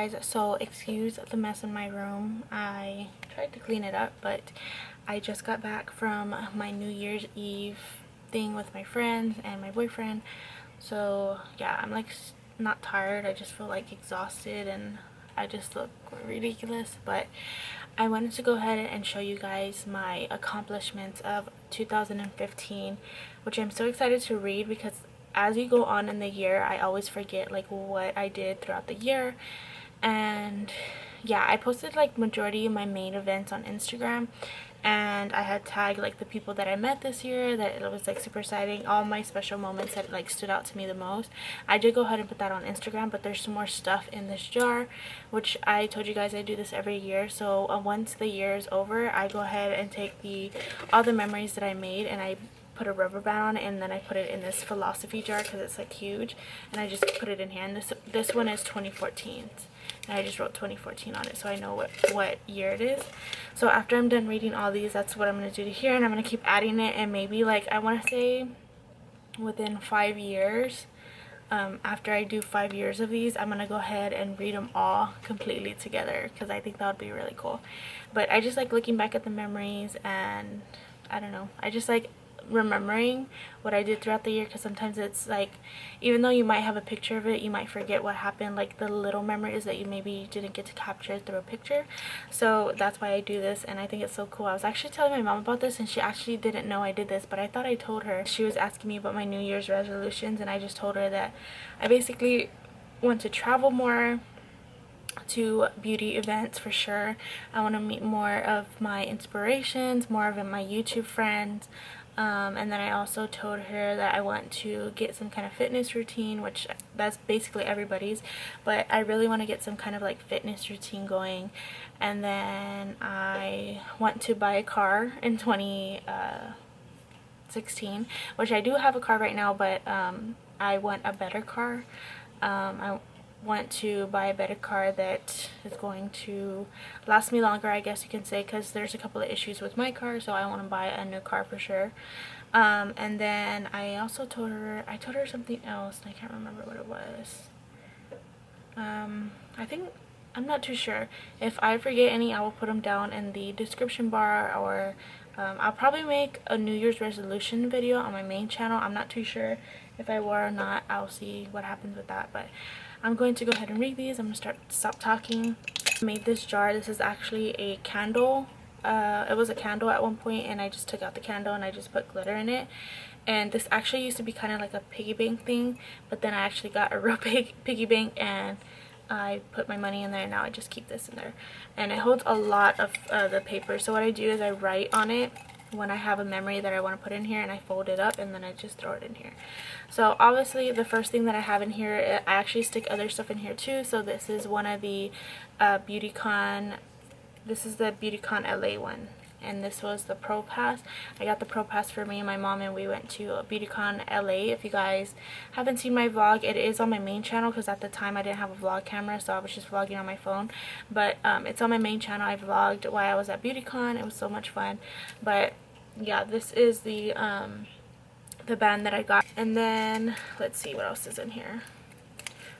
Guys, so excuse the mess in my room. I tried to clean it up, but I just got back from my New Year's Eve thing with my friends and my boyfriend. So yeah, I'm like not tired, I just feel like exhausted and I just look ridiculous. But I wanted to go ahead and show you guys my accomplishments of 2015, which I'm so excited to read because as you go on in the year, I always forget like what I did throughout the year. And yeah, I posted like majority of my main events on Instagram, and I had tagged like the people that I met this year, that it was like super exciting, all my special moments that like stood out to me the most. I did go ahead and put that on Instagram, but there's some more stuff in this jar, which I told you guys I do this every year. So once the year is over, I go ahead and take all the memories that I made and I put a rubber band on it, and then I put it in this philosophy jar because it's like huge, and I just put it in here. And this one is 2014, and I just wrote 2014 on it so I know what year it is. So after I'm done reading all these, that's what I'm going to do to here, and I'm going to keep adding it. And maybe like I want to say within 5 years, after I do 5 years of these, I'm going to go ahead and read them all completely together because I think that would be really cool. But I just like looking back at the memories, and I don't know, I just like remembering what I did throughout the year, because sometimes it's like even though you might have a picture of it, you might forget what happened, like the little memories that you maybe didn't get to capture through a picture. So that's why I do this, and I think it's so cool. I was actually telling my mom about this, and she actually didn't know I did this, but I thought I told her. She was asking me about my New Year's resolutions, and I just told her that I basically want to travel more, to beauty events for sure. I want to meet more of my inspirations, more of my YouTube friends. And then I also told her that I want to get some kind of fitness routine, which that's basically everybody's, but I really want to get some kind of like fitness routine going. And then I want to buy a car in 2016, which I do have a car right now, but I want a better car. I want to buy a better car that is going to last me longer, I guess you can say, because there's a couple of issues with my car, so I want to buy a new car for sure. And then I also told her something else, and I can't remember what it was. I think, I'm not too sure. If I forget any, I will put them down in the description bar, or I'll probably make a New Year's resolution video on my main channel. I'm not too sure if I will or not. I'll see what happens with that, but I'm going to go ahead and read these. I'm going to stop talking. I made this jar. This is actually a candle. It was a candle at one point, and I just took out the candle and I just put glitter in it. And this actually used to be kind of like a piggy bank thing, but then I actually got a real big piggy bank and I put my money in there, and now I just keep this in there. And it holds a lot of the paper. So what I do is I write on it when I have a memory that I want to put in here, and I fold it up and then I just throw it in here. So obviously the first thing that I have in here, I actually stick other stuff in here too. So this is one of the BeautyCon, this is the BeautyCon LA one, and this was the Pro Pass. I got the Pro Pass for me and my mom, and we went to BeautyCon LA. If you guys haven't seen my vlog, it is on my main channel, because at the time I didn't have a vlog camera, so I was just vlogging on my phone. But it's on my main channel. I vlogged while I was at BeautyCon. It was so much fun. But yeah, this is the band that I got. And then let's see what else is in here.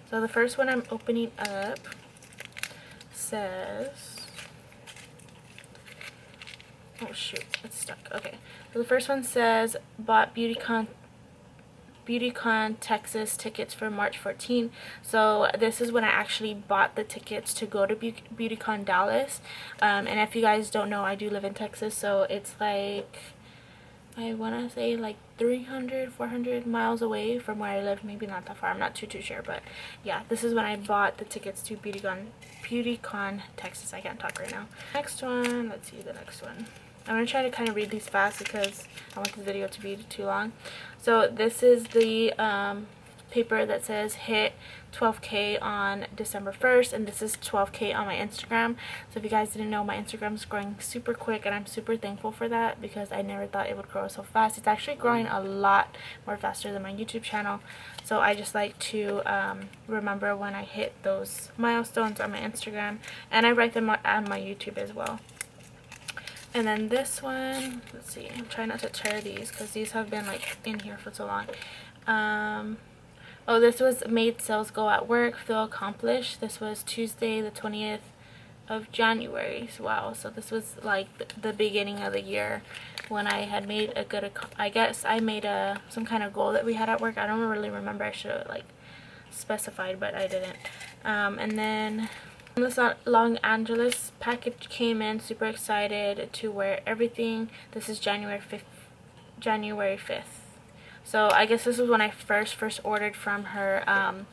So the first one I'm opening up says, oh shoot, it's stuck. Okay, so the first one says, bought BeautyCon Texas tickets for March 14. So this is when I actually bought the tickets to go to BeautyCon Dallas. And if you guys don't know, I do live in Texas, so it's like, I want to say like 400 miles away from where I live. Maybe not that far, I'm not too sure, but yeah, this is when I bought the tickets to BeautyCon Texas. I can't talk right now. Next one, let's see the next one. I'm going to try to kind of read these fast because I want the video to be too long. So this is the paper that says hit 12K on December 1st, and this is 12K on my Instagram. So if you guys didn't know, my Instagram is growing super quick, and I'm super thankful for that because I never thought it would grow so fast. It's actually growing a lot more faster than my YouTube channel. So I just like to remember when I hit those milestones on my Instagram, and I write them on my YouTube as well. And then this one, let's see, I'm trying not to tear these because these have been like in here for so long. Oh, this was made sales go at work, feel accomplished. This was Tuesday the 20th of January. So, wow, so this was like the beginning of the year when I had made a good, I guess I made some kind of goal that we had at work. I don't really remember. I should have like specified, but I didn't. And then this Los Angeles package came in. Super excited to wear everything. This is January 5th. So I guess this was when I first ordered from her, I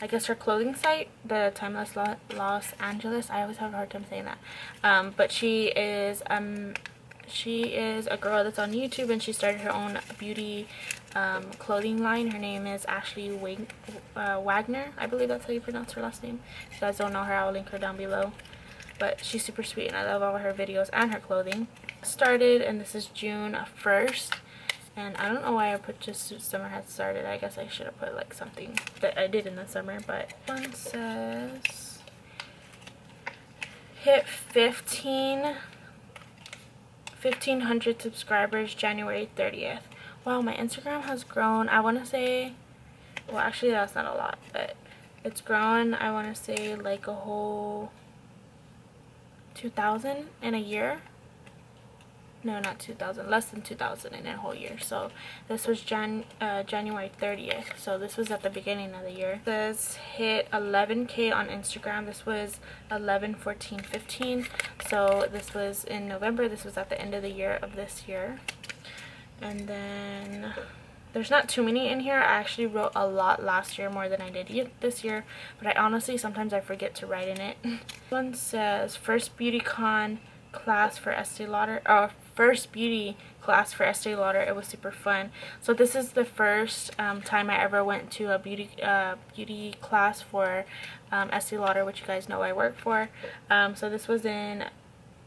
guess her clothing site, the Timeless Los Angeles. I always have a hard time saying that. But she is a girl that's on YouTube, and she started her own beauty clothing line. Her name is Ashley Wagner. I believe that's how you pronounce her last name. If you guys don't know her, I'll link her down below. But she's super sweet, and I love all her videos and her clothing. Started, and this is June 1st. And I don't know why I put just summer had started. I guess I should have put like something that I did in the summer. But one says hit 1,500 subscribers January 30th. Wow, my Instagram has grown. I want to say, well, actually that's not a lot, but it's grown. I want to say like a whole 2,000 in a year. No, not 2,000, less than 2,000 in a whole year. So this was January 30th. So this was at the beginning of the year. This hit 11K on Instagram. This was 11, 14, 15. So this was in November. This was at the end of the year of this year. And then there's not too many in here. I actually wrote a lot last year, more than I did this year. But I honestly, sometimes I forget to write in it. One says, first beauty class for Estee Lauder, first beauty class for Estee Lauder. It was super fun. So this is the first time I ever went to a beauty class for Estee Lauder, which you guys know I work for. So this was in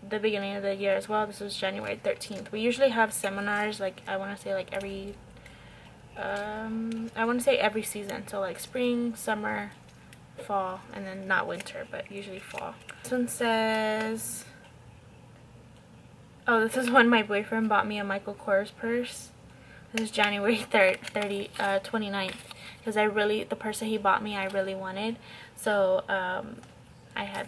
the beginning of the year as well. This was January 13th. We usually have seminars, like I want to say like every every season. So like spring, summer, fall, and then not winter, but usually fall. This one says, oh, this is when my boyfriend bought me a Michael Kors purse. This is January 29th. Because the purse that he bought me, I really wanted. So, I had,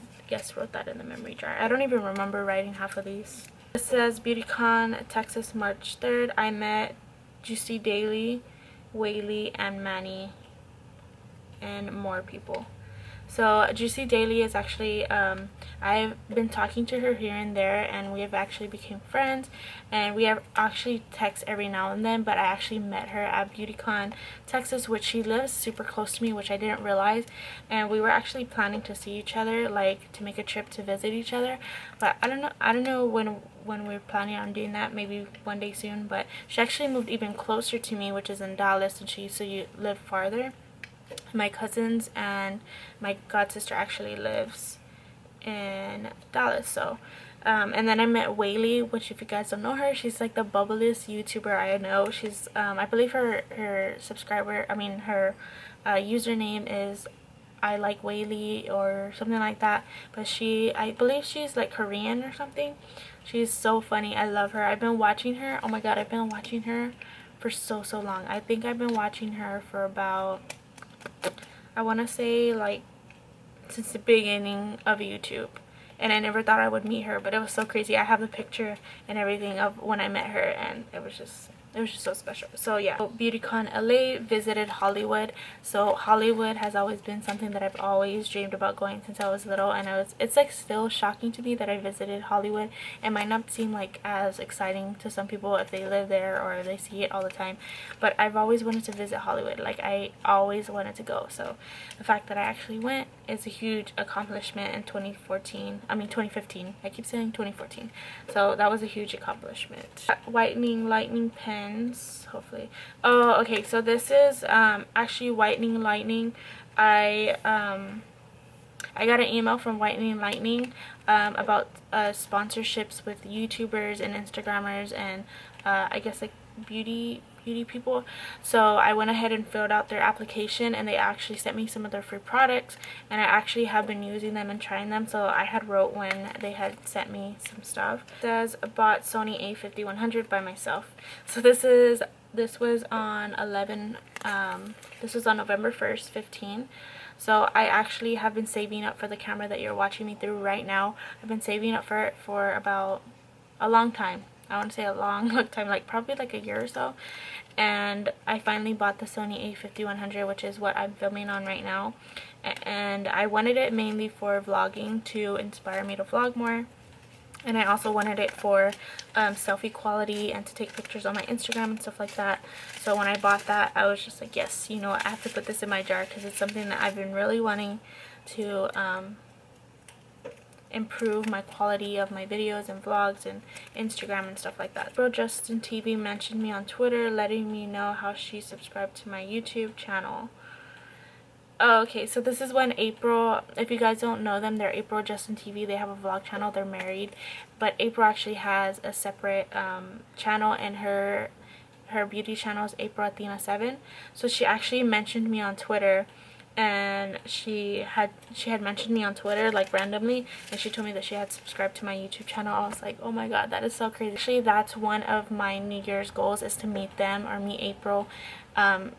wrote that in the memory jar. I don't even remember writing half of these. It says, BeautyCon, Texas, March 3rd. I met Juicy Daily, Whaley, and Manny, and more people. So Juicy Daily is actually, I've been talking to her here and there, and we have actually become friends, and we have actually text every now and then. But I actually met her at BeautyCon Texas, which she lives super close to me, which I didn't realize, and we were actually planning to see each other, like to make a trip to visit each other. But I don't know when we're planning on doing that, maybe one day soon. But she actually moved even closer to me, which is in Dallas, and she used to live farther. My cousins and my god sister actually lives in Dallas. So and then I met Whaley, which if you guys don't know her, she's like the bubbliest YouTuber I know. She's I believe her username is I like Whaley or something like that. But I believe she's like Korean or something. She's so funny. I love her. I've been watching her. Oh my god, I've been watching her for so long. I think I've been watching her for about, I want to say like since the beginning of YouTube, and I never thought I would meet her, but it was so crazy. I have the picture and everything of when I met her, and it was just so special. So yeah, BeautyCon LA, visited Hollywood. So Hollywood has always been something that I've always dreamed about going since I was little, and it's like still shocking to me that I visited Hollywood. It might not seem like as exciting to some people if they live there or they see it all the time, but I've always wanted to visit Hollywood. Like I always wanted to go. So the fact that I actually went is a huge accomplishment in 2015. I keep saying 2014. So that was a huge accomplishment. Whitening lightning pens, hopefully. Oh, okay, so this is actually Whitening Lightning. I got an email from Whitening Lightning about sponsorships with YouTubers and Instagrammers and I guess like beauty people. So I went ahead and filled out their application, and they actually sent me some of their free products, and I actually have been using them and trying them. So I had wrote when they had sent me some stuff. It says, bought Sony A5100 by myself. So this is this was on this was on November 1st, 15. So I actually have been saving up for the camera that you're watching me through right now. I've been saving up for it for about a long time. I want to say a long time, like probably like a year or so. And I finally bought the Sony a5100, which is what I'm filming on right now. And I wanted it mainly for vlogging, to inspire me to vlog more. And I also wanted it for selfie quality and to take pictures on my Instagram and stuff like that. So when I bought that, I was just like, yes, you know what, I have to put this in my jar because it's something that I've been really wanting to improve my quality of my videos and vlogs and Instagram and stuff like that. Bro Justin TV mentioned me on Twitter, letting me know how she subscribed to my YouTube channel. Oh, okay, so this is when April, if you guys don't know them, they're April Justin TV. They have a vlog channel. They're married, but April actually has a separate channel, and her beauty channel is April Athena 7. So she actually mentioned me on Twitter, and she had mentioned me on Twitter like randomly, and she told me that she had subscribed to my YouTube channel. I was like, oh my god, that is so crazy. Actually, that's one of my New Year's goals, is to meet them or meet April,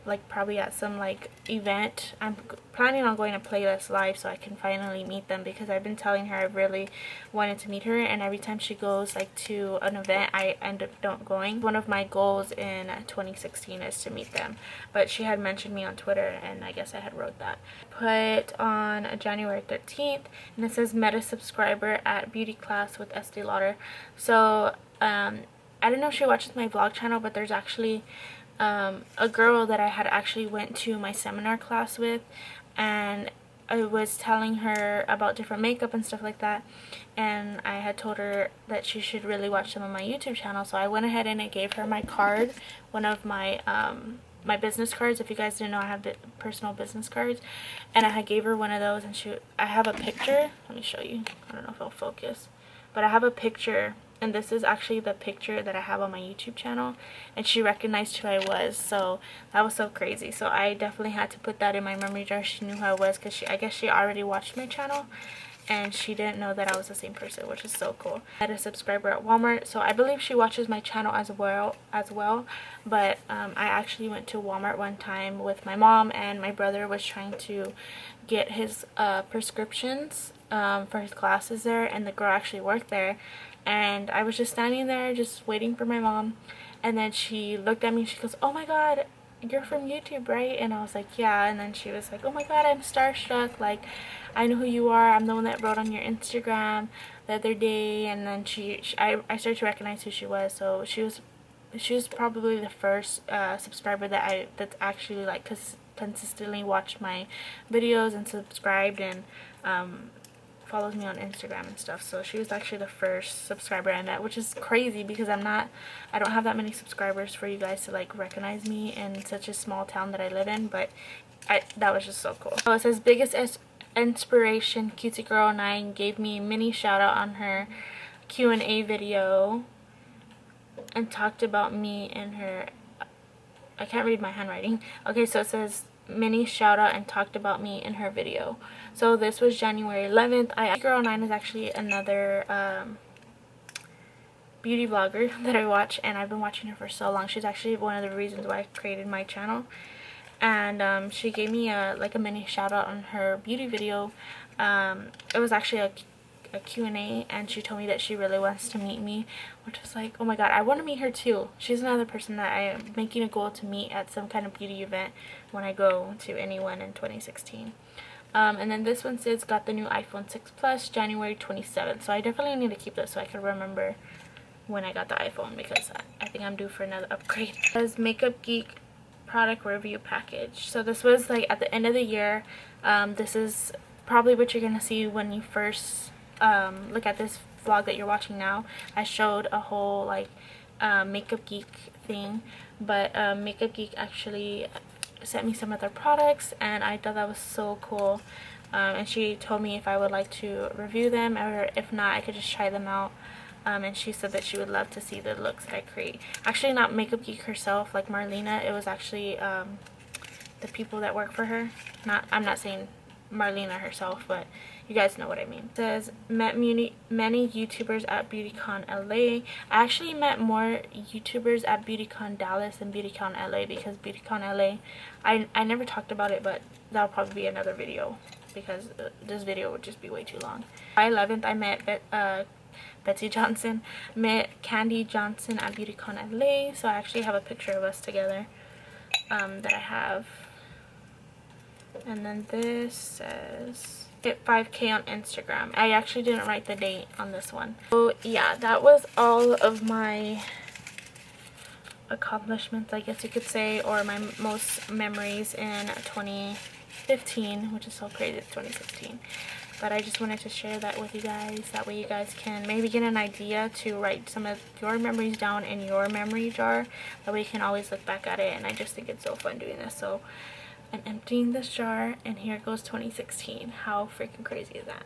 like probably at some like event. I'm planning on going to Playlist Live so I can finally meet them, because I've been telling her I really wanted to meet her, and every time she goes like to an event I end up not going. One of my goals in 2016 is to meet them, but she had mentioned me on Twitter, and I guess I had wrote that. Put on January 13th, and it says met a subscriber at beauty class with Estee Lauder. So I don't know if she watches my vlog channel, but there's actually a girl that I had actually went to my seminar class with, and I was telling her about different makeup and stuff like that, and I had told her that she should really watch some of my YouTube channel. So I went ahead and I gave her my card, one of my my business cards. If you guys didn't know, I have personal business cards, and I gave her one of those, and I have a picture. Let me show you. I don't know if it'll focus, but I have a picture, and this is actually the picture that I have on my YouTube channel, and she recognized who I was. So that was so crazy. So I definitely had to put that in my memory jar. She knew who I was, because I guess she already watched my channel, and she didn't know that I was the same person, which is so cool. I had a subscriber at Walmart, so I believe she watches my channel as well. But I actually went to Walmart one time with my mom, and my brother was trying to get his prescriptions for his classes there, and the girl actually worked there. And I was just standing there just waiting for my mom, and then she looked at me and she goes, oh my god, you're from YouTube, right? And I was like, yeah. And then she was like, oh my god, I'm starstruck, like I know who you are, I'm the one that wrote on your Instagram the other day. And then I started to recognize who she was. So she was probably the first subscriber that's actually like consistently watched my videos and subscribed, and follows me on Instagram and stuff. So she was actually the first subscriber I met, which is crazy, because I don't have that many subscribers for you guys to like recognize me in such a small town that I live in. But that was just so cool. So it says biggest inspiration, Cutesy Girl 9 gave me a mini shout out on her Q&A video and talked about me in her, I can't read my handwriting. Okay, so it says mini shout out and talked about me in her video. So this was January 11th. Girl 9 is actually another beauty vlogger that I watch, and I've been watching her for so long. She's actually one of the reasons why I created my channel, and she gave me a mini shout out on her beauty video. It was actually a Q&A, and she told me that she really wants to meet me, which was like, oh my god, I want to meet her too. She's another person that I am making a goal to meet at some kind of beauty event when I go to anyone in 2016. And then this one says got the new iPhone 6 Plus January 27th. So I definitely need to keep this so I can remember when I got the iPhone, because I think I'm due for another upgrade. It says Makeup Geek product review package. So this was like at the end of the year. This is probably what you're gonna see when you first look at this vlog that you're watching now. I showed a whole like Makeup Geek thing, but Makeup Geek actually sent me some of their products, and I thought that was so cool. And she told me if I would like to review them, or if not, I could just try them out. And she said that she would love to see the looks that I create. Actually, not Makeup Geek herself, like Marlena. It was actually the people that work for her. I'm not saying Marlena herself, but You guys know what I mean. It says, met many YouTubers at BeautyCon LA. I actually met more YouTubers at BeautyCon Dallas than BeautyCon LA, because BeautyCon LA, I never talked about it, but that'll probably be another video, because this video would just be way too long. July 11th, I met Betsy Johnson, met Candy Johnson at BeautyCon LA. So I actually have a picture of us together that I have. And then this says hit 5K on Instagram. I actually didn't write the date on this one. So yeah, that was all of my accomplishments, I guess you could say, or my most memories in 2015, which is so crazy, it's 2016. But I just wanted to share that with you guys. That way you guys can maybe get an idea to write some of your memories down in your memory jar. That way you can always look back at it. And I just think it's so fun doing this. So I'm emptying this jar, and here goes 2016. How freaking crazy is that?